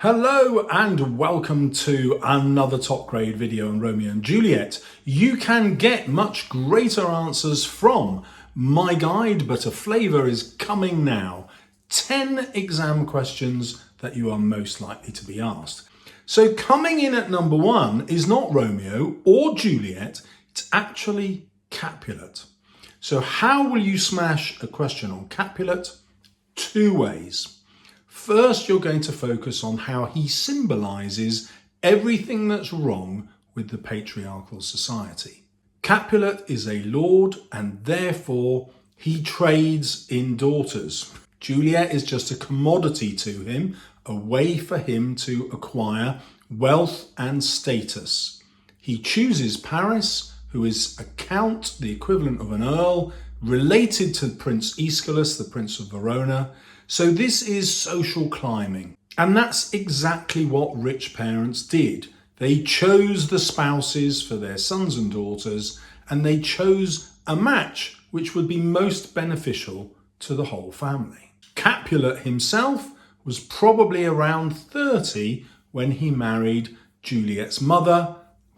Hello and welcome to another top grade video on Romeo and Juliet. You can get much greater answers from my guide, but a flavour is coming now. 10 exam questions that you are most likely to be asked. So coming in at number 1 is not Romeo or Juliet, it's actually Capulet. So how will you smash a question on Capulet? 2 ways. First, you're going to focus on how he symbolises everything that's wrong with the patriarchal society. Capulet is a lord and therefore he trades in daughters. Juliet is just a commodity to him, a way for him to acquire wealth and status. He chooses Paris, who is a count, the equivalent of an earl, related to Prince Aeschylus, the Prince of Verona. So this is social climbing. And that's exactly what rich parents did. They chose the spouses for their sons and daughters, and they chose a match which would be most beneficial to the whole family. Capulet himself was probably around 30 when he married Juliet's mother,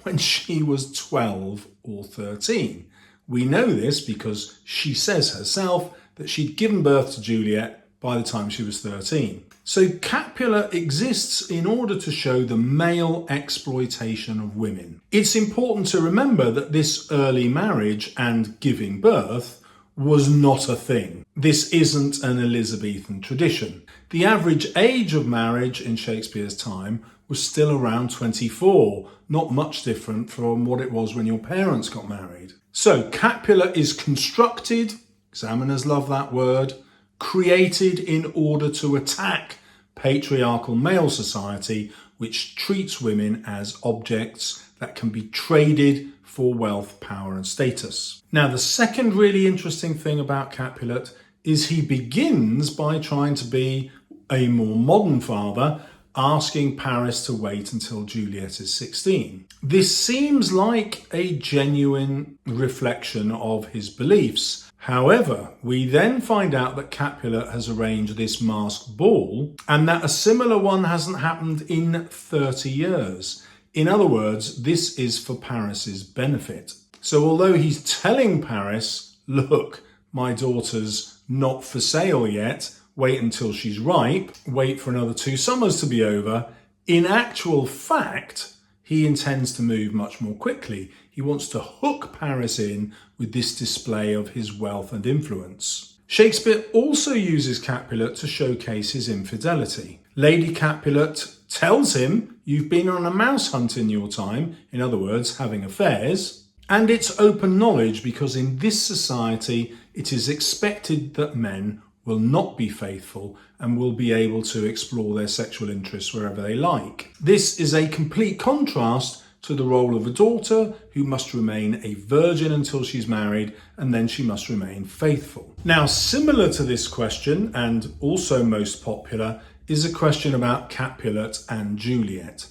when she was 12 or 13. We know this because she says herself that she'd given birth to Juliet by the time she was 13. So Capulet exists in order to show the male exploitation of women. It's important to remember that this early marriage and giving birth was not a thing. This isn't an Elizabethan tradition. The average age of marriage in Shakespeare's time was still around 24, not much different from what it was when your parents got married. So Capulet is constructed, examiners love that word, created in order to attack patriarchal male society, which treats women as objects that can be traded for wealth, power and status. Now, the second really interesting thing about Capulet is he begins by trying to be a more modern father, asking Paris to wait until Juliet is 16. This seems like a genuine reflection of his beliefs. However, we then find out that Capulet has arranged this masked ball and that a similar one hasn't happened in 30 years. In other words, this is for Paris's benefit. So although he's telling Paris, look, my daughter's not for sale yet, wait until she's ripe, wait for another 2 summers to be over, in actual fact, he intends to move much more quickly. He wants to hook Paris in with this display of his wealth and influence. Shakespeare also uses Capulet to showcase his infidelity. Lady Capulet tells him, you've been on a mouse hunt in your time, in other words, having affairs, and it's open knowledge because in this society it is expected that men will not be faithful and will be able to explore their sexual interests wherever they like. This is a complete contrast to the role of a daughter who must remain a virgin until she's married and then she must remain faithful. Now, similar to this question and also most popular is a question about Capulet and Juliet.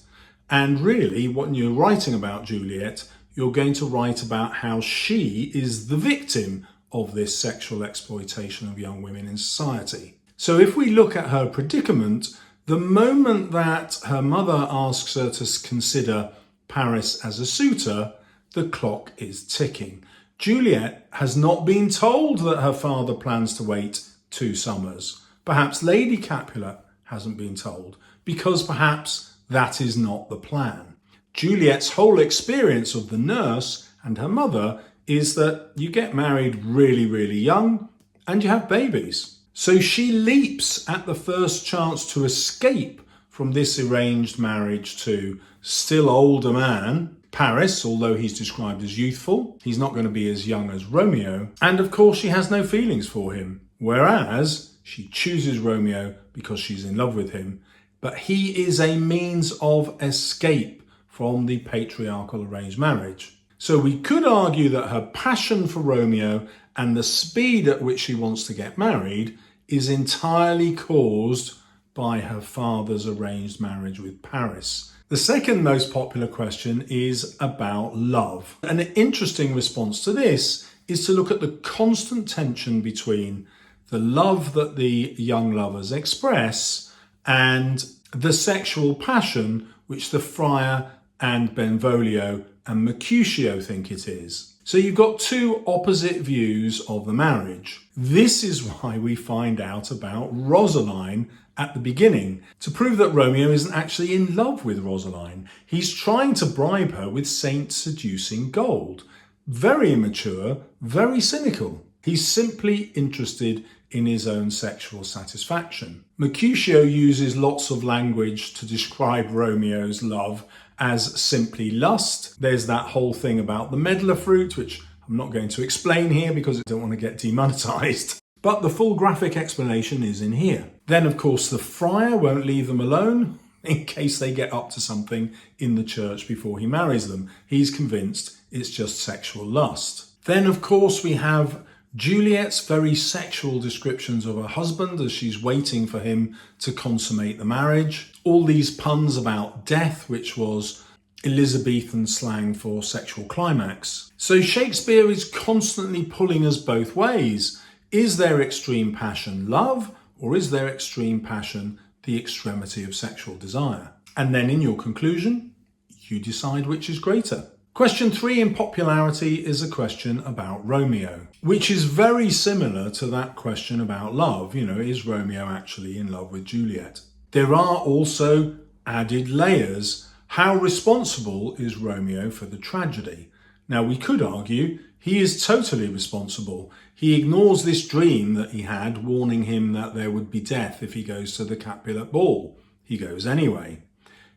And really, when you're writing about Juliet, you're going to write about how she is the victim of this sexual exploitation of young women in society. So if we look at her predicament, the moment that her mother asks her to consider Paris as a suitor, the clock is ticking. Juliet has not been told that her father plans to wait 2 summers. Perhaps Lady Capulet hasn't been told, because perhaps that is not the plan. Juliet's whole experience of the nurse and her mother is that you get married really, really young and you have babies. So she leaps at the first chance to escape from this arranged marriage to still older man, Paris, although he's described as youthful. He's not going to be as young as Romeo. And of course, she has no feelings for him. Whereas she chooses Romeo because she's in love with him. But he is a means of escape from the patriarchal arranged marriage. So we could argue that her passion for Romeo and the speed at which she wants to get married is entirely caused by her father's arranged marriage with Paris. The second most popular question is about love. An interesting response to this is to look at the constant tension between the love that the young lovers express and the sexual passion which the friar and Benvolio and Mercutio think it is. So you've got two opposite views of the marriage. This is why we find out about Rosaline at the beginning, to prove that Romeo isn't actually in love with Rosaline. He's trying to bribe her with saint-seducing gold. Very immature, very cynical. He's simply interested in his own sexual satisfaction. Mercutio uses lots of language to describe Romeo's love as simply lust. There's that whole thing about the medlar fruit, which I'm not going to explain here because I don't want to get demonetized. But the full graphic explanation is in here. Then, of course, the friar won't leave them alone in case they get up to something in the church before he marries them. He's convinced it's just sexual lust. Then, of course, we have Juliet's very sexual descriptions of her husband as she's waiting for him to consummate the marriage. All these puns about death, which was Elizabethan slang for sexual climax. So Shakespeare is constantly pulling us both ways. Is there extreme passion love, or is there extreme passion the extremity of sexual desire? And then in your conclusion, you decide which is greater. Question 3 in popularity is a question about Romeo, which is very similar to that question about love. You know, is Romeo actually in love with Juliet? There are also added layers. How responsible is Romeo for the tragedy? Now, we could argue he is totally responsible. He ignores this dream that he had, warning him that there would be death if he goes to the Capulet ball. He goes anyway.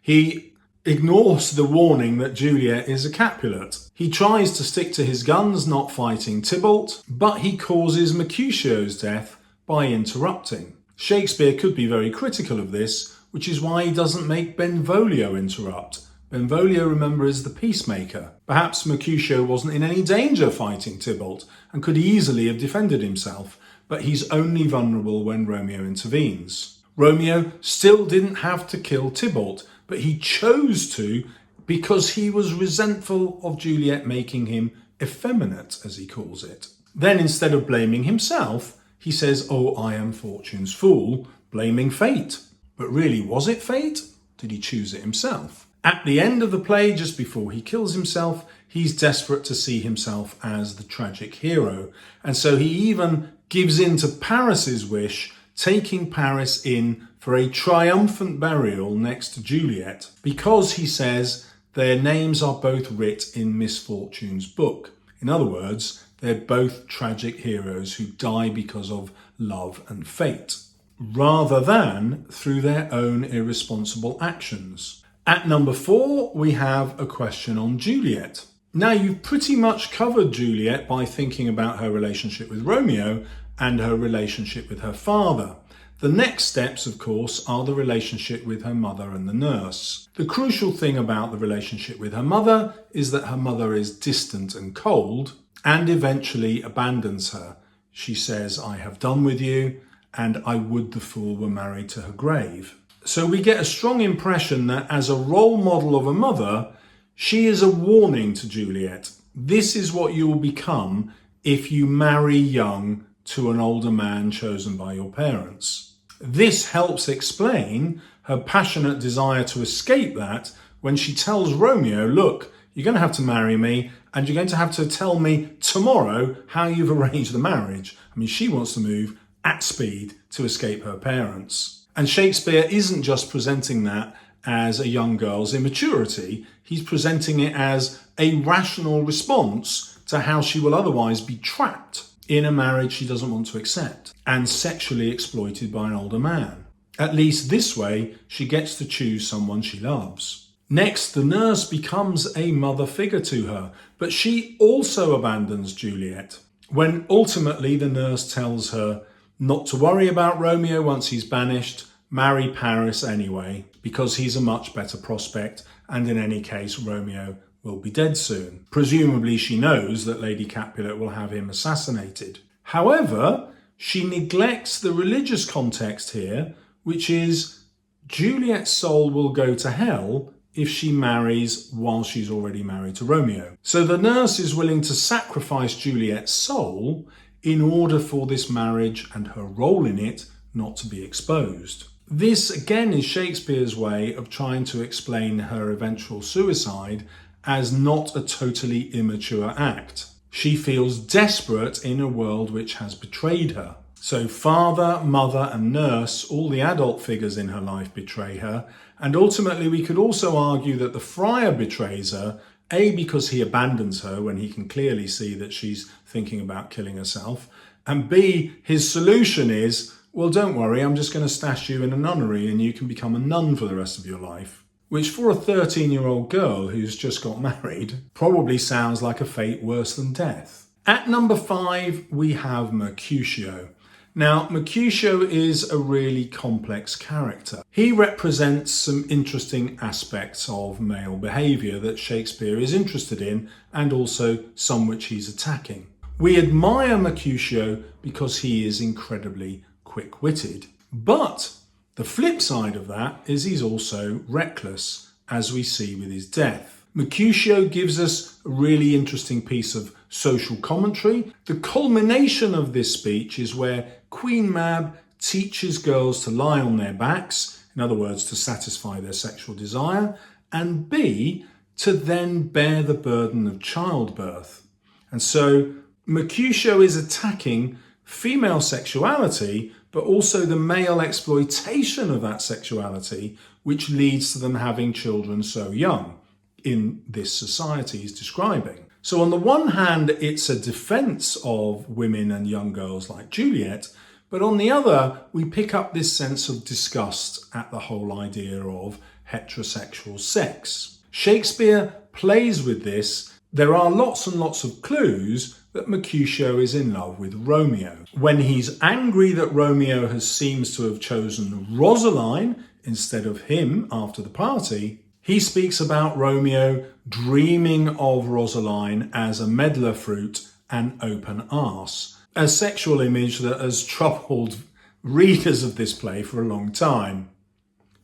He ignores the warning that Juliet is a Capulet. He tries to stick to his guns, not fighting Tybalt, but he causes Mercutio's death by interrupting. Shakespeare could be very critical of this, which is why he doesn't make Benvolio interrupt. Benvolio, remember, is the peacemaker. Perhaps Mercutio wasn't in any danger fighting Tybalt and could easily have defended himself, but he's only vulnerable when Romeo intervenes. Romeo still didn't have to kill Tybalt, but he chose to because he was resentful of Juliet making him effeminate, as he calls it. Then, instead of blaming himself, he says, "Oh, I am fortune's fool," blaming fate. But really, was it fate? Did he choose it himself? At the end of the play, just before he kills himself, he's desperate to see himself as the tragic hero. And so he even gives in to Paris's wish, taking Paris in for a triumphant burial next to Juliet, because he says their names are both writ in misfortune's book. In other words, they're both tragic heroes who die because of love and fate, rather than through their own irresponsible actions. At number 4, we have a question on Juliet. Now, you've pretty much covered Juliet by thinking about her relationship with Romeo and her relationship with her father. The next steps, of course, are the relationship with her mother and the nurse. The crucial thing about the relationship with her mother is that her mother is distant and cold and eventually abandons her. She says, "I have done with you, and I would the fool were married to her grave." So we get a strong impression that as a role model of a mother, she is a warning to Juliet. This is what you will become if you marry young to an older man chosen by your parents. This helps explain her passionate desire to escape that when she tells Romeo, "Look, you're going to have to marry me, and you're going to have to tell me tomorrow how you've arranged the marriage." I mean, she wants to move at speed to escape her parents. And Shakespeare isn't just presenting that as a young girl's immaturity, he's presenting it as a rational response to how she will otherwise be trapped in a marriage she doesn't want to accept and sexually exploited by an older man. At least this way, she gets to choose someone she loves. Next, the nurse becomes a mother figure to her, but she also abandons Juliet when ultimately the nurse tells her not to worry about Romeo once he's banished, marry Paris anyway, because he's a much better prospect, and in any case, Romeo will be dead soon. Presumably she knows that Lady Capulet will have him assassinated. However, she neglects the religious context here, which is Juliet's soul will go to hell if she marries while she's already married to Romeo. So the nurse is willing to sacrifice Juliet's soul in order for this marriage and her role in it not to be exposed. This again is Shakespeare's way of trying to explain her eventual suicide as not a totally immature act. She feels desperate in a world which has betrayed her. So father, mother and nurse, all the adult figures in her life betray her, and ultimately we could also argue that the friar betrays her, A, because he abandons her when he can clearly see that she's thinking about killing herself, and B, his solution is, well, don't worry, I'm just going to stash you in a nunnery and you can become a nun for the rest of your life. Which for a 13-year-old girl who's just got married probably sounds like a fate worse than death. At number 5, we have Mercutio. Now, Mercutio is a really complex character. He represents some interesting aspects of male behaviour that Shakespeare is interested in, and also some which he's attacking. We admire Mercutio because he is incredibly quick-witted. But the flip side of that is he's also reckless, as we see with his death. Mercutio gives us a really interesting piece of social commentary. The culmination of this speech is where Queen Mab teaches girls to lie on their backs, in other words, to satisfy their sexual desire, and B, to then bear the burden of childbirth. And so Mercutio is attacking female sexuality, but also the male exploitation of that sexuality, which leads to them having children so young in this society he's describing. So on the one hand, it's a defense of women and young girls like Juliet, but on the other, we pick up this sense of disgust at the whole idea of heterosexual sex. Shakespeare plays with this. There are lots and lots of clues that Mercutio is in love with Romeo. When he's angry that Romeo seems to have chosen Rosaline instead of him after the party, he speaks about Romeo dreaming of Rosaline as a medlar fruit and open arse, a sexual image that has troubled readers of this play for a long time.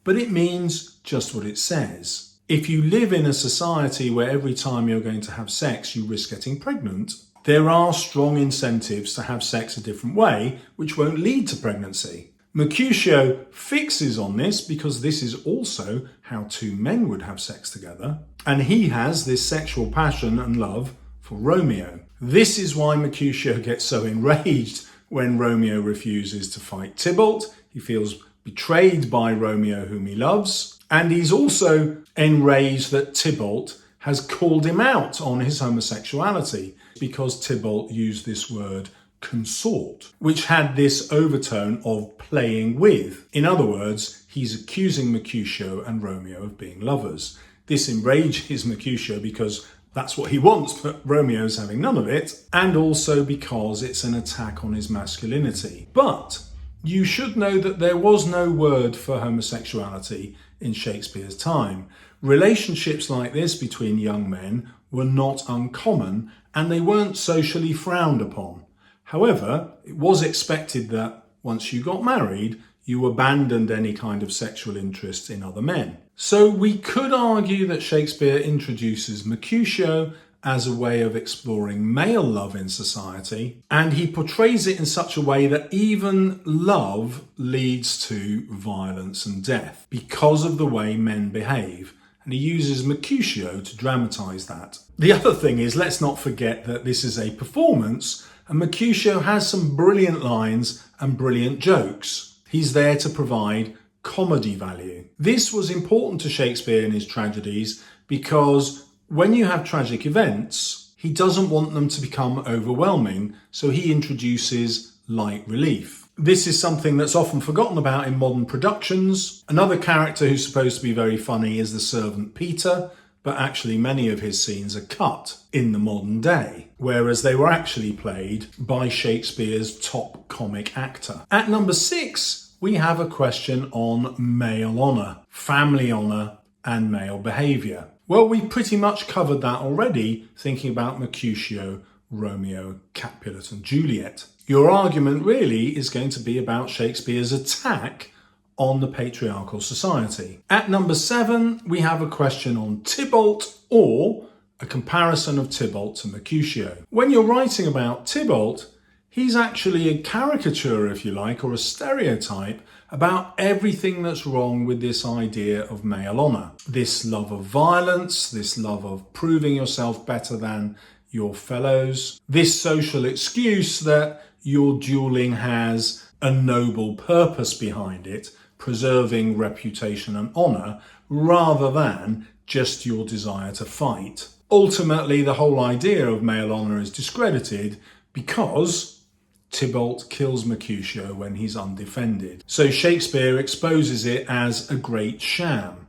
But it means just what it says. If you live in a society where every time you're going to have sex you risk getting pregnant, there are strong incentives to have sex a different way, which won't lead to pregnancy. Mercutio fixes on this because this is also how two men would have sex together, and he has this sexual passion and love for Romeo. This is why Mercutio gets so enraged when Romeo refuses to fight Tybalt. He feels betrayed by Romeo, whom he loves, and he's also enraged that Tybalt has called him out on his homosexuality because Tybalt used this word consort, which had this overtone of playing with. In other words, he's accusing Mercutio and Romeo of being lovers. This enrages Mercutio because that's what he wants, but Romeo's having none of it, and also because it's an attack on his masculinity. But you should know that there was no word for homosexuality in Shakespeare's time. Relationships like this between young men were not uncommon, and they weren't socially frowned upon. However, it was expected that once you got married, you abandoned any kind of sexual interest in other men. So we could argue that Shakespeare introduces Mercutio as a way of exploring male love in society, and he portrays it in such a way that even love leads to violence and death because of the way men behave. And he uses Mercutio to dramatise that. The other thing is, let's not forget that this is a performance, and Mercutio has some brilliant lines and brilliant jokes. He's there to provide comedy value. This was important to Shakespeare in his tragedies because when you have tragic events, he doesn't want them to become overwhelming, so he introduces light relief. This is something that's often forgotten about in modern productions. Another character who's supposed to be very funny is the servant Peter, but actually many of his scenes are cut in the modern day, whereas they were actually played by Shakespeare's top comic actor. At number 6, we have a question on male honour, family honour, and male behaviour. Well, we pretty much covered that already, thinking about Mercutio, Romeo, Capulet, and Juliet. Your argument really is going to be about Shakespeare's attack on the patriarchal society. At number 7, we have a question on Tybalt, or a comparison of Tybalt to Mercutio. When you're writing about Tybalt, he's actually a caricature, if you like, or a stereotype about everything that's wrong with this idea of male honour. This love of violence, this love of proving yourself better than your fellows, this social excuse that your duelling has a noble purpose behind it, preserving reputation and honour, rather than just your desire to fight. Ultimately, the whole idea of male honour is discredited because Tybalt kills Mercutio when he's undefended. So Shakespeare exposes it as a great sham.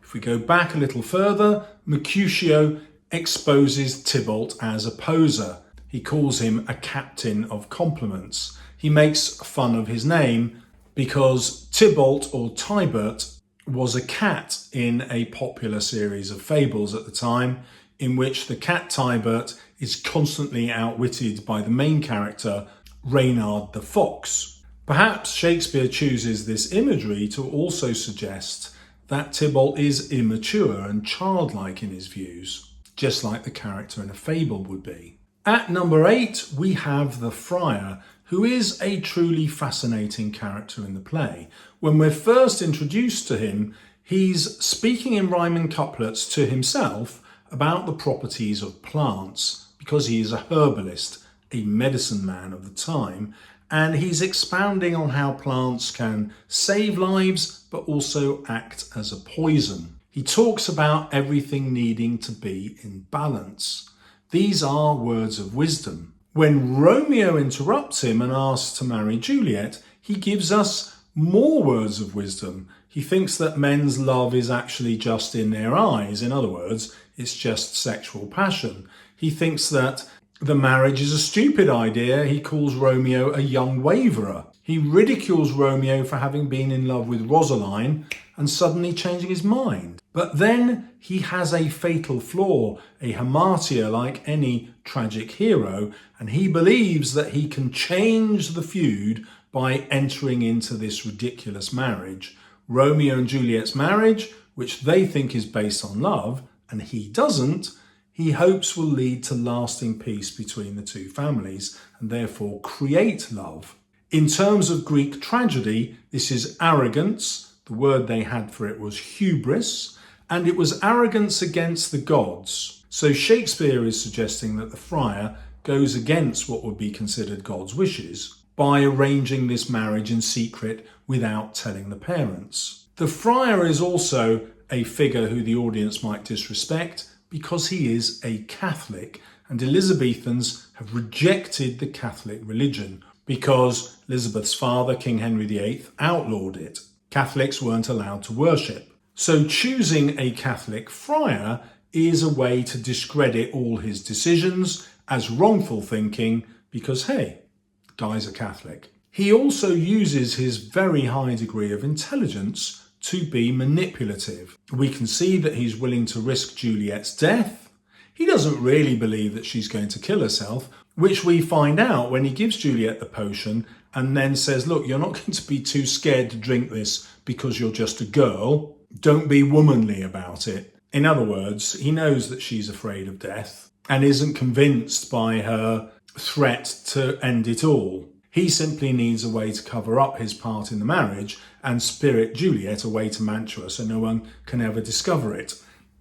If we go back a little further, Mercutio exposes Tybalt as a poser. He calls him a captain of compliments. He makes fun of his name because Tybalt, or TYBALT, was a cat in a popular series of fables at the time, in which the cat TYBALT is constantly outwitted by the main character, Reynard the Fox. Perhaps Shakespeare chooses this imagery to also suggest that Tybalt is immature and childlike in his views, just like the character in a fable would be. At number 8, we have the Friar, who is a truly fascinating character in the play. When we're first introduced to him, he's speaking in rhyming couplets to himself about the properties of plants, because he is a herbalist, a medicine man of the time, and he's expounding on how plants can save lives but also act as a poison. He talks about everything needing to be in balance. These are words of wisdom. When Romeo interrupts him and asks to marry Juliet, he gives us more words of wisdom. He thinks that men's love is actually just in their eyes. In other words, it's just sexual passion. He thinks that the marriage is a stupid idea. He calls Romeo a young waverer. He ridicules Romeo for having been in love with Rosaline and suddenly changing his mind. But then he has a fatal flaw, a hamartia like any tragic hero, and he believes that he can change the feud by entering into this ridiculous marriage. Romeo and Juliet's marriage, which they think is based on love, and he doesn't, he hopes will lead to lasting peace between the two families and therefore create love. In terms of Greek tragedy, this is arrogance. The word they had for it was hubris, and it was arrogance against the gods. So Shakespeare is suggesting that the friar goes against what would be considered God's wishes by arranging this marriage in secret without telling the parents. The friar is also a figure who the audience might disrespect because he is a Catholic, and Elizabethans have rejected the Catholic religion because Elizabeth's father, King Henry VIII, outlawed it. Catholics weren't allowed to worship. So choosing a Catholic friar is a way to discredit all his decisions as wrongful thinking because, hey, the guy's a Catholic. He also uses his very high degree of intelligence to be manipulative. We can see that he's willing to risk Juliet's death. He doesn't really believe that she's going to kill herself, which we find out when he gives Juliet the potion and then says, look, you're not going to be too scared to drink this because you're just a girl. Don't be womanly about it. In other words, he knows that she's afraid of death and isn't convinced by her threat to end it all. He simply needs a way to cover up his part in the marriage and spirit Juliet away to Mantua so no one can ever discover it.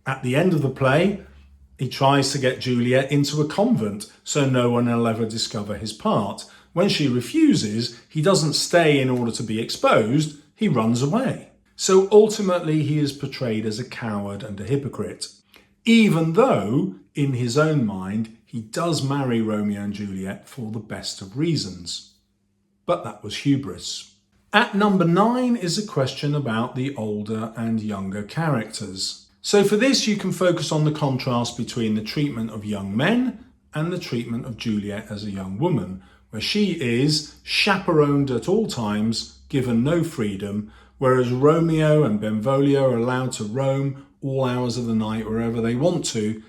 At the end of the play, he tries to get Juliet into a convent so no one will ever discover his part. When she refuses, he doesn't stay in order to be exposed, he runs away. So ultimately he is portrayed as a coward and a hypocrite, even though in his own mind he does marry Romeo and Juliet for the best of reasons. But that was hubris. At number 9 is a question about the older and younger characters. So for this you can focus on the contrast between the treatment of young men and the treatment of Juliet as a young woman, where she is chaperoned at all times, given no freedom, whereas Romeo and Benvolio are allowed to roam all hours of the night wherever they want to.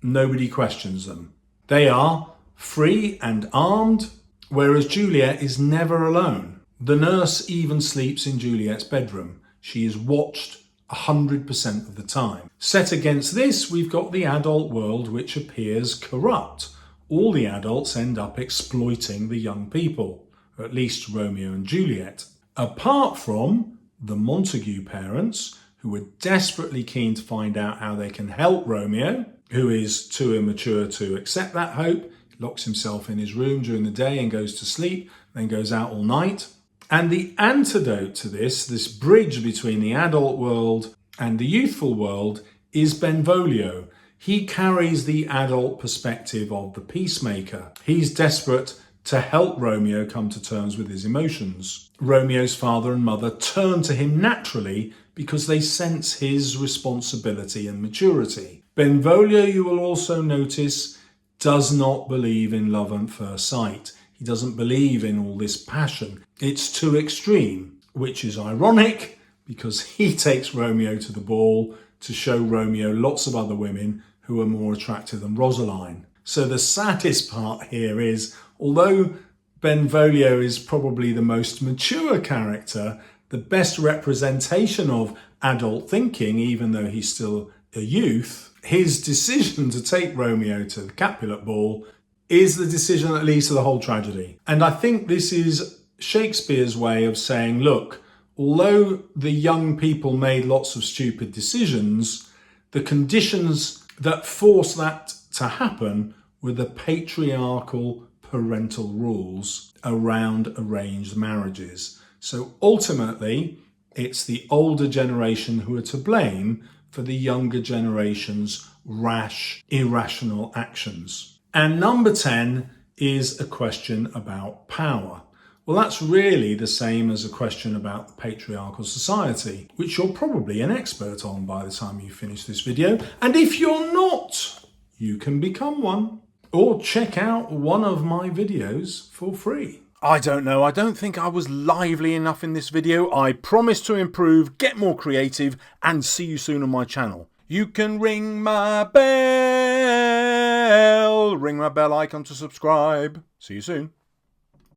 Nobody questions them. They are free and armed, whereas Juliet is never alone. The nurse even sleeps in Juliet's bedroom. She is watched 100% of the time. Set against this, we've got the adult world, which appears corrupt. All the adults end up exploiting the young people, or at least Romeo and Juliet. Apart from the Montague parents, who were desperately keen to find out how they can help Romeo, who is too immature to accept that hope, locks himself in his room during the day and goes to sleep, then goes out all night. And the antidote to this bridge between the adult world and the youthful world, is Benvolio. He carries the adult perspective of the peacemaker. He's desperate to help Romeo come to terms with his emotions. Romeo's father and mother turn to him naturally because they sense his responsibility and maturity. Benvolio, you will also notice, does not believe in love at first sight. He doesn't believe in all this passion. It's too extreme, which is ironic because he takes Romeo to the ball to show Romeo lots of other women who are more attractive than Rosaline. So the saddest part here is, although Benvolio is probably the most mature character, the best representation of adult thinking, even though he's still a youth, his decision to take Romeo to the Capulet ball is the decision that leads to the whole tragedy. And I think this is Shakespeare's way of saying, look, although the young people made lots of stupid decisions, the conditions that forced that to happen were the patriarchal parental rules around arranged marriages. So ultimately, it's the older generation who are to blame for the younger generation's rash, irrational actions. And number 10 is a question about power. Well, that's really the same as a question about the patriarchal society, which you're probably an expert on by the time you finish this video. And if you're not, you can become one. Or check out one of my videos for free. I don't know, I don't think I was lively enough in this video. I promise to improve, get more creative, and see you soon on my channel. You can ring my bell icon to subscribe. See you soon.